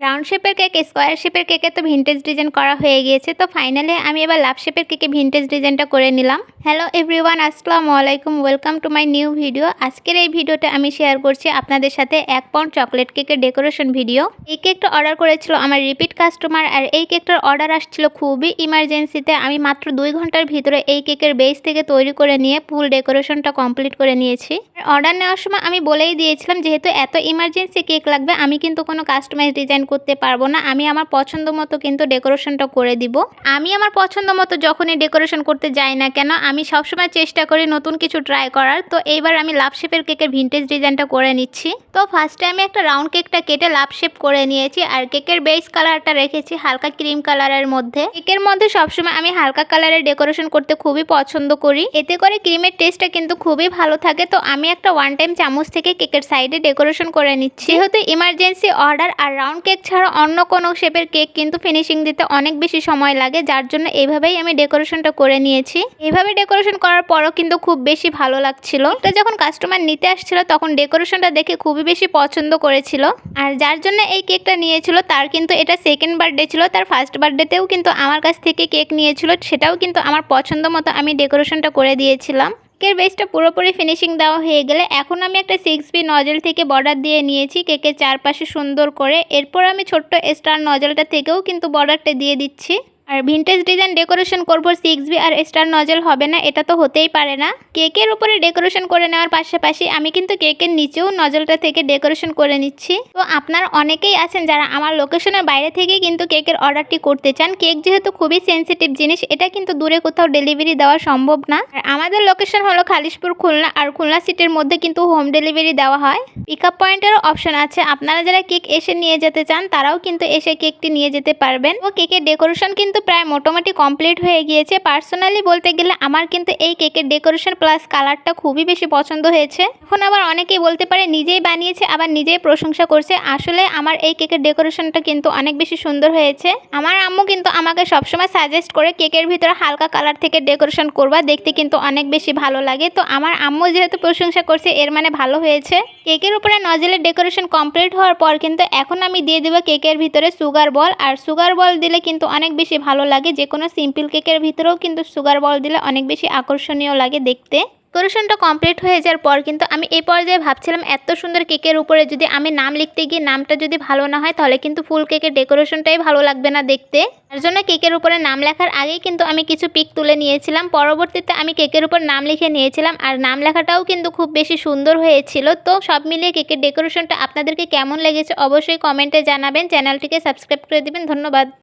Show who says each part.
Speaker 1: Round শেপের cake, square শেপের কেকে তো ভিনটেজ ডিজাইন করা হয়ে গিয়েছে। তো ফাইনালি আমি এবার লাভ শেপের কেকে ভিনটেজ ডিজাইনটা করে নিলাম। হ্যালো এভরিওয়ান, আসসালামু আলাইকুম, welcome to my new video. আজকের এই ভিডিওতে আমি শেয়ার করছি আপনাদের সাথে 1 পাউন্ড চকলেট কেকের ডেকোরেশন ভিডিও। এই কেকটা অর্ডার করেছিল আমার রিপিট কাস্টমার, আর এই কেকটার অর্ডার আসছিল খুবই ইমার্জেন্সিতে। আমি মাত্র 2 ঘন্টার ভিতরে এই কেকের বেস থেকে তৈরি করে নিয়ে ফুল ডেকোরেশনটা কমপ্লিট করে নিয়েছি। অর্ডার নেওয়ার সময় আমি বলেই দিয়েছিলাম যেহেতু এত ইমার্জেন্সি কেক লাগবে, আমি কিন্তু কোনো কাস্টমাইজ ডিজাইন করতে পারবো না, আমি আমার পছন্দ মতো কিন্তু ডেকোরেশনটা করে দিব। আমি আমার পছন্দ মতো যখনই ডেকোরেশন করতে যাই না কেন, আমি সবসময় চেষ্টা করি নতুন কিছু ট্রাই করার। তো এইবার আমি লাভ শেপের কেকের ভিনটেজ ডিজাইনটা করে নিচ্ছি। তো ফার্স্টে আমি একটা রাউন্ড কেকটা কেটে লাভ শেপ করে নিয়েছি, আর কেকের বেস কালারটা রেখেছি হালকা ক্রিম কালারের মধ্যে। কেকের মধ্যে সবসময় আমি হালকা কালারের ডেকোরেশন করতে খুবই পছন্দ করি, এতে করে ক্রিমের টেস্টটা কিন্তু খুবই ভালো থাকে। তো আমি একটা 1 টাইম চামচ থেকে কেকের সাইডে ডেকোরেশন করে নিচ্ছি। যেহেতু ইমার্জেন্সি অর্ডার, আর রাউন্ড কেক ছাড়া অন্য কোনো শেপের কেক কিন্তু ফিনিশিং দিতে অনেক বেশি সময় লাগে, যার জন্য এইভাবেই আমি ডেকোরেশনটা করে নিয়েছি। এইভাবে ডেকোরেশন করার পরও কিন্তু খুব বেশি ভালো লাগছিল। এটা যখন কাস্টমার নিতে আসছিল তখন ডেকোরেশনটা দেখে খুবই বেশি পছন্দ করেছিল, আর যার জন্য এই কেকটা নিয়েছিল তার কিন্তু এটা সেকেন্ড বার্থডে ছিল। তার ফার্স্ট বার্থডেতেও কিন্তু আমার কাছ থেকে কেক নিয়েছিল, সেটাও কিন্তু আমার পছন্দ মতো আমি ডেকোরেশনটা করে দিয়েছিলাম। কেকের বেসটা পুরোপুরি ফিনিশিং দেওয়া হয়ে গেলে এখন আমি একটা 6B নজল থেকে বর্ডার দিয়ে নিয়েছি কেকের চারপাশে সুন্দর করে। এরপর আমি ছোট্ট স্টার নজলটা থেকেও কিন্তু বর্ডারটা দিয়ে দিচ্ছি। আর ভিনটেজ ডিজাইন ডেকোরেশন করব 6B আর স্টার নজল হবে না, এটা তো হতেই পারে না। কেকের উপরে ডেকোরেশন করে নেওয়ার পাশাপাশি আমি কিন্তু কেকের নিচেও নজলটা থেকে ডেকোরেশন করে নিচ্ছি। তো আপনারা অনেকেই আছেন যারা আমার লোকেশনের বাইরে থেকে কিন্তু কেকের অর্ডারটি করতে চান। কেক যেহেতু খুবই সেন্সিটিভ জিনিস, এটা কিন্তু দূরে কোথাও ডেলিভারি দেওয়া সম্ভব না। আর আমাদের লোকেশন হলো খালিশপুর খুলনা, আর খুলনা সিটির মধ্যে কিন্তু হোম ডেলিভারি দেওয়া হয়। পিক আপ পয়েন্টেরও অপশন আছে, আপনারা যারা কেক এসে নিয়ে যেতে চান তারাও কিন্তু এসে কেকটি নিয়ে যেতে পারবেন। ও কেকের ডেকোরেশন কিন্তু প্রায় মোটামুটি কমপ্লিট হয়ে গিয়েছে। পার্সোনালি বলতে গেলে আমার কিন্তু এই কেকের ডেকোরেশন প্লাস কালারটা খুবই বেশি পছন্দ হয়েছে। এখন আবার অনেকেই বলতে পারে নিজেই বানিয়েছে, আবার নিজেই প্রশংসা করছে। আসলে আমার এই কেকের ডেকোরেশনটা কিন্তু অনেক বেশি সুন্দর হয়েছে। আমার আম্মু কিন্তু আমাকে সবসময় সাজেস্ট করে কেকের ভিতরে হালকা কালার থেকে ডেকোরেশন করবা, দেখতে কিন্তু অনেক বেশি ভালো লাগে। তো আমার আম্মু যেহেতু প্রশংসা করছে এর মানে ভালো হয়েছে। কেকের উপরে নজলের ডেকোরেশন কমপ্লিট হওয়ার পর কিন্তু এখন আমি দিয়ে দেবো কেকের ভিতরে সুগার বল। আর সুগার বল দিলে কিন্তু অনেক বেশি ভালো লাগে, যে কোনো সিম্পল কেকের ভিতরেও কিন্তু সুগার বল দিলে অনেক বেশি আকর্ষণীয় লাগে দেখতে। ডেকোরেশনটা কমপ্লিট হয়ে যাওয়ার পর কিন্তু আমি এই পর্যায়ে ভাবছিলাম এত সুন্দর কেকের উপরে যদি আমি নাম লিখতে গিয়ে নামটা যদি ভালো না হয় তাহলে কিন্তু ফুল কেকের ডেকোরেশনটাই ভালো লাগবে না দেখতে। তার জন্য কেকের উপরে নাম লেখার আগেই কিন্তু আমি কিছু পিক তুলে নিয়েছিলাম। পরবর্তীতে আমি কেকের উপর নাম লিখে নিয়েছিলাম, আর নাম লেখাটাও কিন্তু খুব বেশি সুন্দর হয়েছিল। তো সব মিলিয়ে কেকের ডেকোরেশনটা আপনাদেরকে কেমন লেগেছে অবশ্যই কমেন্টে জানাবেন। চ্যানেলটিকে সাবস্ক্রাইব করে দিবেন। ধন্যবাদ।